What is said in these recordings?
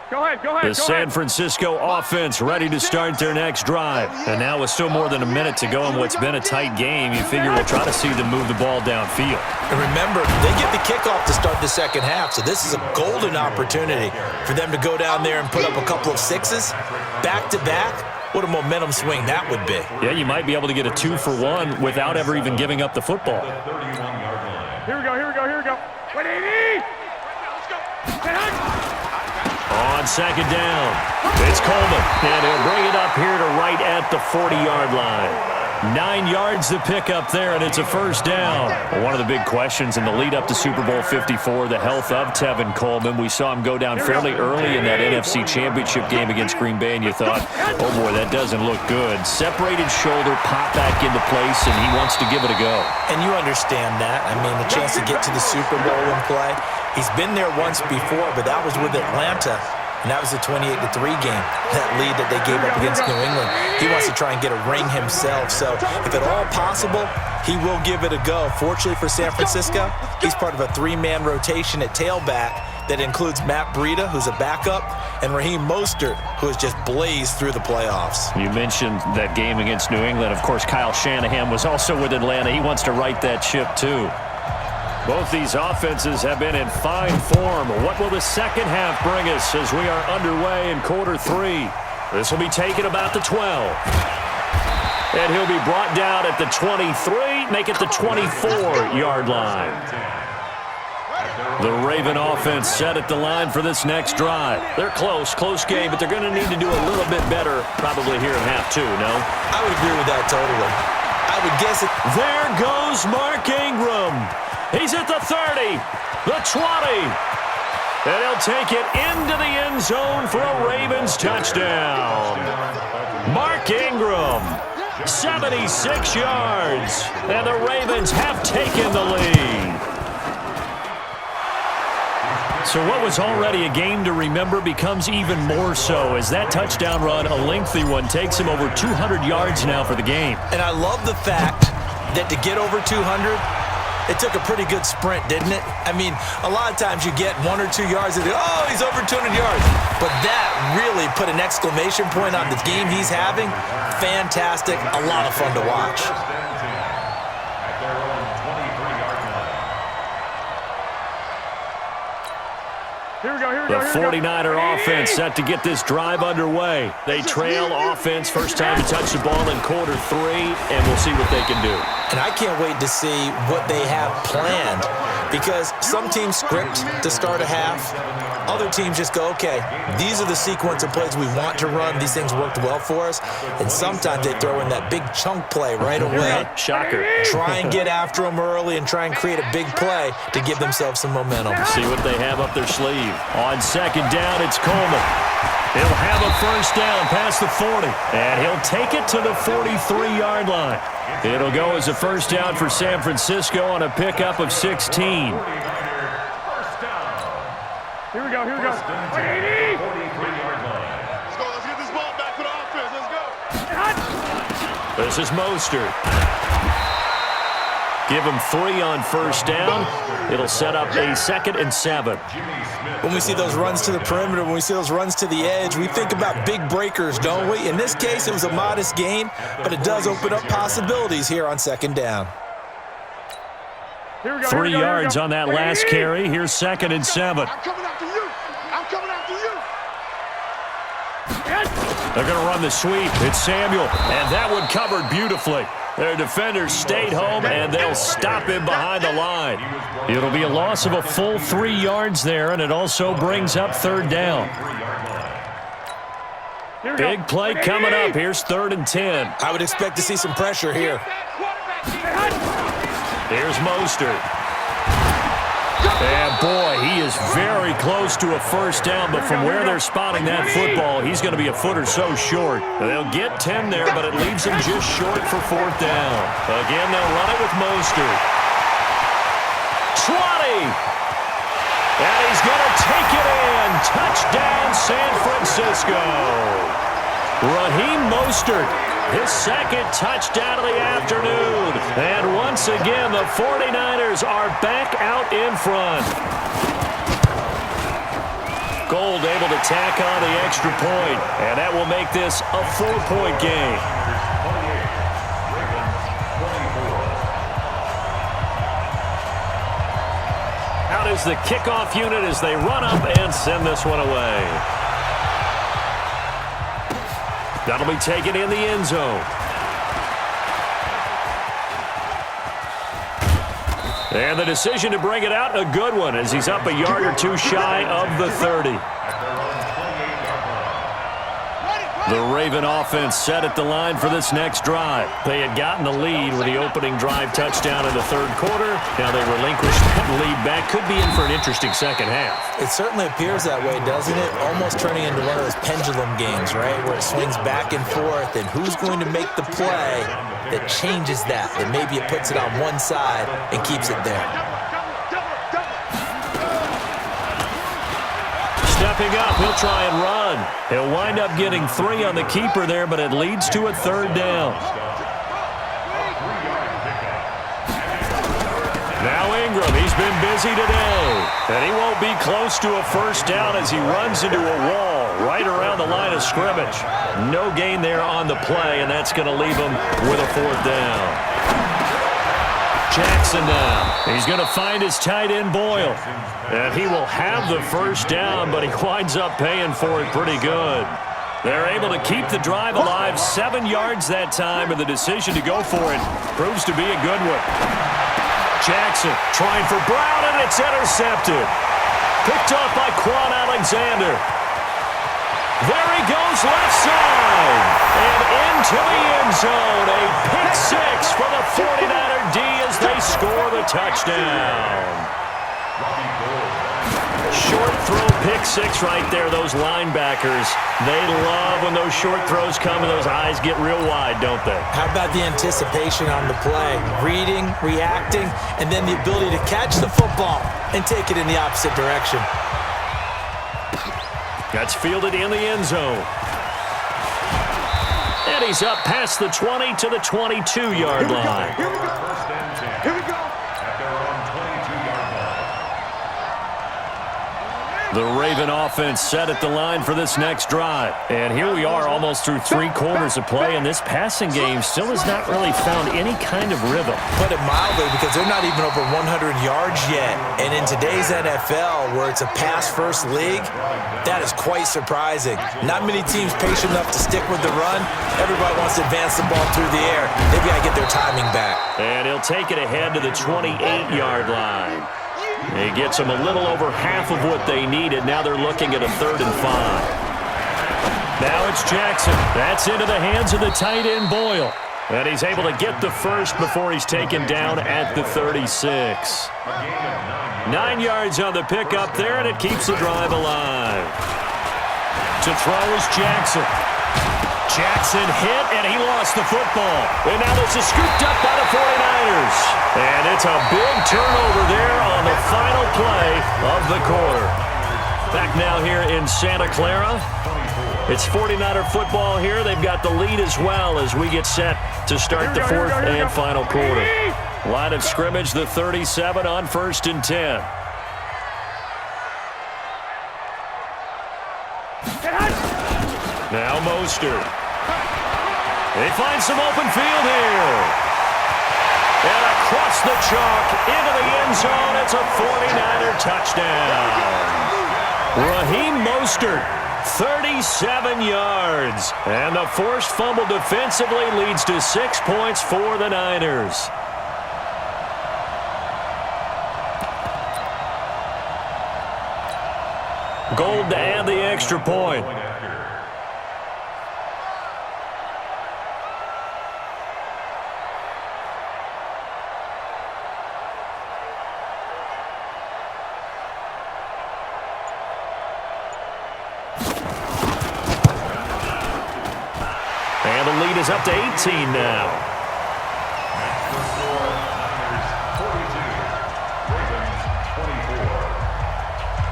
The San Francisco offense ready to start their next drive. And now with still more than a minute to go in what's been a tight game, you figure we'll try to see them move the ball downfield. And remember, they get the kickoff to start the second half, so this is a golden opportunity for them to go down there and put up a couple of sixes back-to-back. What a momentum swing that would be. Yeah, you might be able to get a 2-for-1 without ever even giving up the football. Here we go. 180! On second down, it's Coleman, and he'll bring it up here to right at the 40-yard line. 9 yards to pick up there, and it's a first down. Well, one of the big questions in the lead-up to Super Bowl 54, the health of Tevin Coleman. We saw him go down fairly early in that NFC Championship game against Green Bay, and you thought, oh, boy, that doesn't look good. Separated shoulder, pop back into place, and he wants to give it a go. And you understand that. I mean, the chance to get to the Super Bowl and play. He's been there once before, but that was with Atlanta. And that was the 28-3 game, that lead that they gave up against New England. He wants to try and get a ring himself. So if at all possible, he will give it a go. Fortunately for San Francisco, he's part of a 3-man rotation at tailback that includes Matt Breida, who's a backup, and Raheem Mostert, who has just blazed through the playoffs. You mentioned that game against New England. Of course, Kyle Shanahan was also with Atlanta. He wants to right that ship, too. Both these offenses have been in fine form. What will the second half bring us as we are underway in quarter 3? This will be taken about the 12. And he'll be brought down at the 23, make it the 24-yard line. The Raven offense set at the line for this next drive. They're close game, but they're going to need to do a little bit better probably here in half 2, no? I would agree with that totally. I would guess it. There goes Mark Ingram. He's at the 30, the 20, and he'll take it into the end zone for a Ravens touchdown. Mark Ingram, 76 yards, and the Ravens have taken the lead. So what was already a game to remember becomes even more so as that touchdown run, a lengthy one, takes him over 200 yards now for the game. And I love the fact that to get over 200, it took a pretty good sprint, didn't it? I mean, a lot of times you get 1 or 2 yards and oh, he's over 200 yards. But that really put an exclamation point on the game he's having. Fantastic. A lot of fun to watch. The 49er offense set to get this drive underway. They trail offense, first time to touch the ball in quarter 3, and we'll see what they can do. And I can't wait to see what they have planned, because some teams script to start a half. Other teams just go, okay, these are the sequence of plays we want to run. These things worked well for us. And sometimes they throw in that big chunk play right away. Shocker. Try and get after them early and try and create a big play to give themselves some momentum. See what they have up their sleeve. On second down, it's Coleman. He'll have a first down past the 40, and he'll take it to the 43-yard line. It'll go as a first down for San Francisco on a pickup of 16. Here we go. 180! Let's get this ball back for the offense. Let's go. This is Mostert. Give him 3 on first down. It'll set up a 2nd and 7. When we see those runs to the perimeter, when we see those runs to the edge, we think about big breakers, don't we? In this case, it was a modest gain, but it does open up possibilities here on second down. 3 yards on that last carry. Here's 2nd and 7. I'm coming after you. They're going to run the sweep. It's Samuel, and that one covered beautifully. Their defenders stayed home, and they'll stop him behind the line. It'll be a loss of a full 3 yards there, and it also brings up 3rd down. Big play coming up. Here's 3rd and 10. I would expect to see some pressure here. Here's Mostert. And, boy, he is very close to a first down, but from where they're spotting that football, he's going to be a foot or so short. They'll get 10 there, but it leaves him just short for 4th down. Again, they'll run it with Mostert. 20! And he's going to take it in. Touchdown, San Francisco. Raheem Mostert, his 2nd touchdown of the afternoon. And once again, the 49ers are back out in front. Gold able to tack on the extra point, and that will make this a 4-point game. Out is the kickoff unit as they run up and send this one away. That'll be taken in the end zone. And the decision to bring it out, a good one, as he's up a yard or two shy of the 30. The Raven offense set at the line for this next drive. They had gotten the lead with the opening drive touchdown in the third quarter. Now they relinquished that lead back. Could be in for an interesting second half. It certainly appears that way, doesn't it? Almost turning into one of those pendulum games, right, where it swings back and forth, and who's going to make the play that changes that maybe it puts it on one side and keeps it there. Stepping up, he'll try and run. He'll wind up getting 3 on the keeper there, but it leads to a third down. Now Ingram, he's been busy today, and he won't be close to a first down as he runs into a wall right around the line of scrimmage. No gain there on the play, and that's going to leave him with a fourth down. Jackson now. He's going to find his tight end, Boyle. And he will have the first down, but he winds up paying for it pretty good. They're able to keep the drive alive, 7 yards that time, and the decision to go for it proves to be a good one. Jackson trying for Brown, and it's intercepted. Picked off by Quan Alexander. There he goes left side. And into the end zone. A pick 6 for the 49er D as they score the touchdown. Short throw, pick 6 right there. Those linebackers, they love when those short throws come and those eyes get real wide, don't they? How about the anticipation on the play? Reading, reacting, and then the ability to catch the football and take it in the opposite direction. That's fielded in the end zone. And he's up past the 20 to the 22-yard line. Here we go. Here we go. The Raven offense set at the line for this next drive. And here we are almost through 3 quarters of play, and this passing game still has not really found any kind of rhythm. Put it mildly, because they're not even over 100 yards yet. And in today's NFL, where it's a pass-first league, that is quite surprising. Not many teams patient enough to stick with the run. Everybody wants to advance the ball through the air. They've got to get their timing back. And he'll take it ahead to the 28-yard line. He gets them a little over half of what they needed. Now they're looking at a 3rd and 5. Now it's Jackson. That's into the hands of the tight end, Boyle. And he's able to get the first before he's taken down at the 36. 9 yards on the pickup there, and it keeps the drive alive. To throw is Jackson. Jackson hit, and he lost the football. And now this is scooped up by the 49ers. And it's a big turnover there on the final play of the quarter. Back now here in Santa Clara. It's 49er football here. They've got the lead as well as we get set to start the 4th and final quarter. Line of scrimmage, the 37 on 1st and 10. Now Mostert. They find some open field here. And across the chalk into the end zone. It's a 49er touchdown. Raheem Mostert, 37 yards. And the forced fumble defensively leads to 6 points for the Niners. Gold to add the extra point. And the lead is up to 18 now.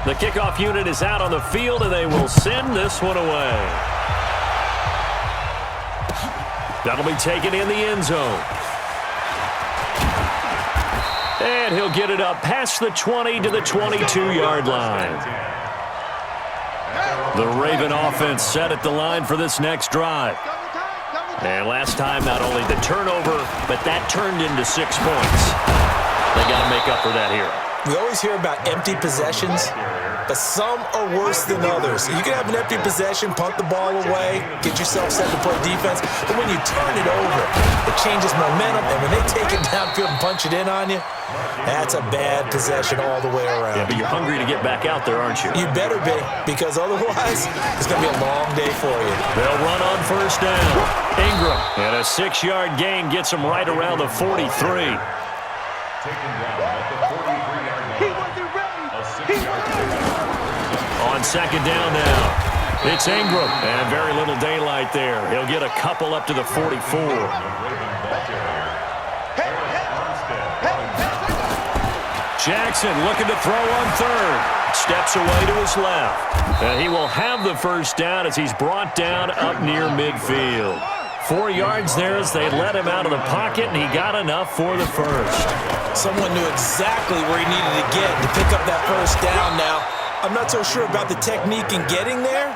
The kickoff unit is out on the field, and they will send this one away. That'll be taken in the end zone. And he'll get it up past the 20 to the 22-yard line. The Raven offense set at the line for this next drive. And last time, not only the turnover, but that turned into 6 points. They got to make up for that here. We always hear about empty possessions, but some are worse than others. You can have an empty possession, punt the ball away, get yourself set to play defense, but when you turn it over, it changes momentum, and when they take it downfield and punch it in on you, that's a bad possession all the way around. Yeah, but you're hungry to get back out there, aren't you? You better be, because otherwise, it's going to be a long day for you. They'll run on first down. Ingram, and a 6-yard gain gets him right around the 43. On second down now, it's Ingram, and very little daylight there. He'll get a couple up to the 44. Jackson looking to throw on third. Steps away to his left. And he will have the first down as he's brought down up near midfield. 4 yards there as they let him out of the pocket, and he got enough for the first. Someone knew exactly where he needed to get to pick up that first down now. I'm not so sure about the technique in getting there,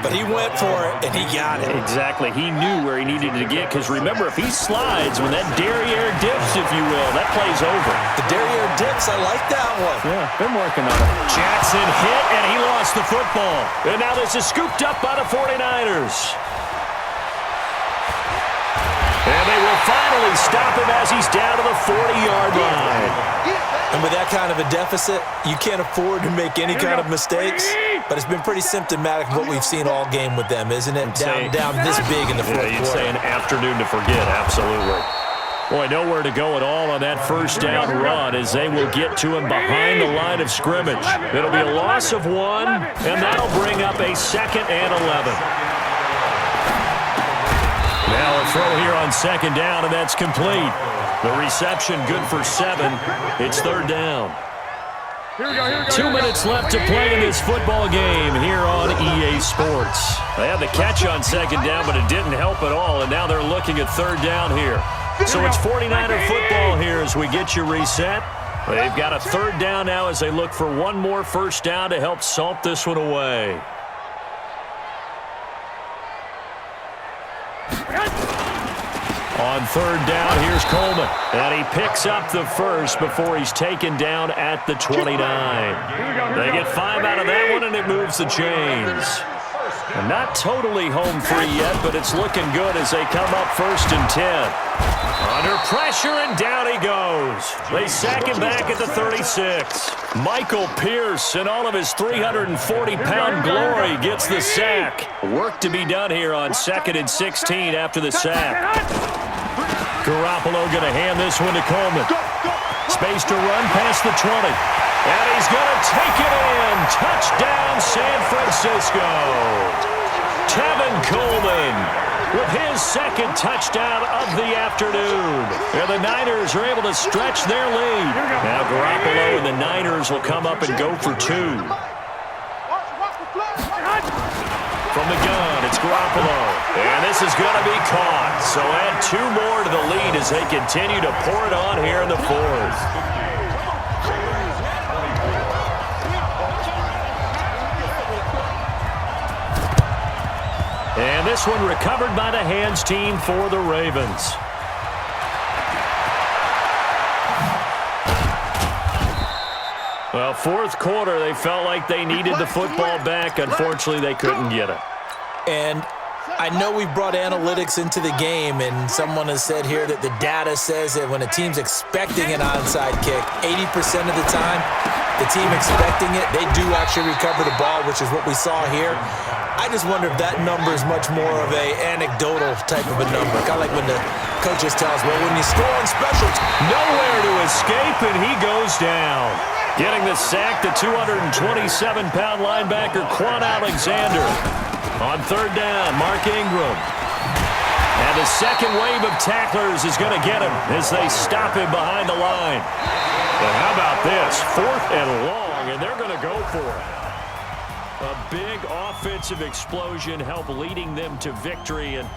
but he went for it, and he got it. Exactly. He knew where he needed to get, because remember, if he slides, when that derriere dips, if you will, that play's over. The derriere dips, I like that one. Yeah, been working on it. Jackson hit, and he lost the football. And now this is scooped up by the 49ers. And they will finally stop him as he's down to the 40-yard line. And with that kind of a deficit, you can't afford to make any kind of mistakes. But it's been pretty symptomatic of what we've seen all game with them, isn't it? Down this big in the fourth quarter. You'd say an afternoon to forget, absolutely. Boy, nowhere to go at all on that first down run as they will get to him behind the line of scrimmage. It'll be a loss of 1, and that'll bring up a 2nd and 11. Now a throw here on second down, and that's complete. The reception good for 7. It's third down. 2 minutes left to play in this football game here on EA Sports. They had the catch on second down, but it didn't help at all, and now they're looking at third down here. So it's 49er football here as we get you reset. They've got a third down now as they look for one more first down to help salt this one away. On third down, here's Coleman. And he picks up the first before he's taken down at the 29. They get 5 out of that one, and it moves the chains. And not totally home free yet, but it's looking good as they come up 1st and 10. Under pressure, and down he goes. They sack him back at the 36. Michael Pierce, in all of his 340-pound glory, gets the sack. Work to be done here on 2nd and 16 after the sack. Garoppolo going to hand this one to Coleman. Space to run past the 20. And he's going to take it in. Touchdown, San Francisco. Tevin Coleman with his 2nd touchdown of the afternoon. And the Niners are able to stretch their lead. Now Garoppolo and the Niners will come up and go for 2. From the gun, it's Garoppolo. And this is going to be caught. So add 2 more to the lead as they continue to pour it on here in the 4th. And this one recovered by the hands team for the Ravens. Well, 4th quarter, they felt like they needed the football back. Unfortunately, they couldn't get it. And I know we brought analytics into the game, and someone has said here that the data says that when a team's expecting an onside kick, 80% of the time, the team expecting it, they do actually recover the ball, which is what we saw here. I just wonder if that number is much more of a anecdotal type of a number. Kind of like when the coaches tell us, well, when you score on specials, nowhere to escape, and he goes down. Getting the sack, the 227-pound linebacker, Quan Alexander. On third down, Mark Ingram. And the second wave of tacklers is going to get him as they stop him behind the line. And how about this? 4th and long, and they're going to go for it. A big offensive explosion helped leading them to victory. And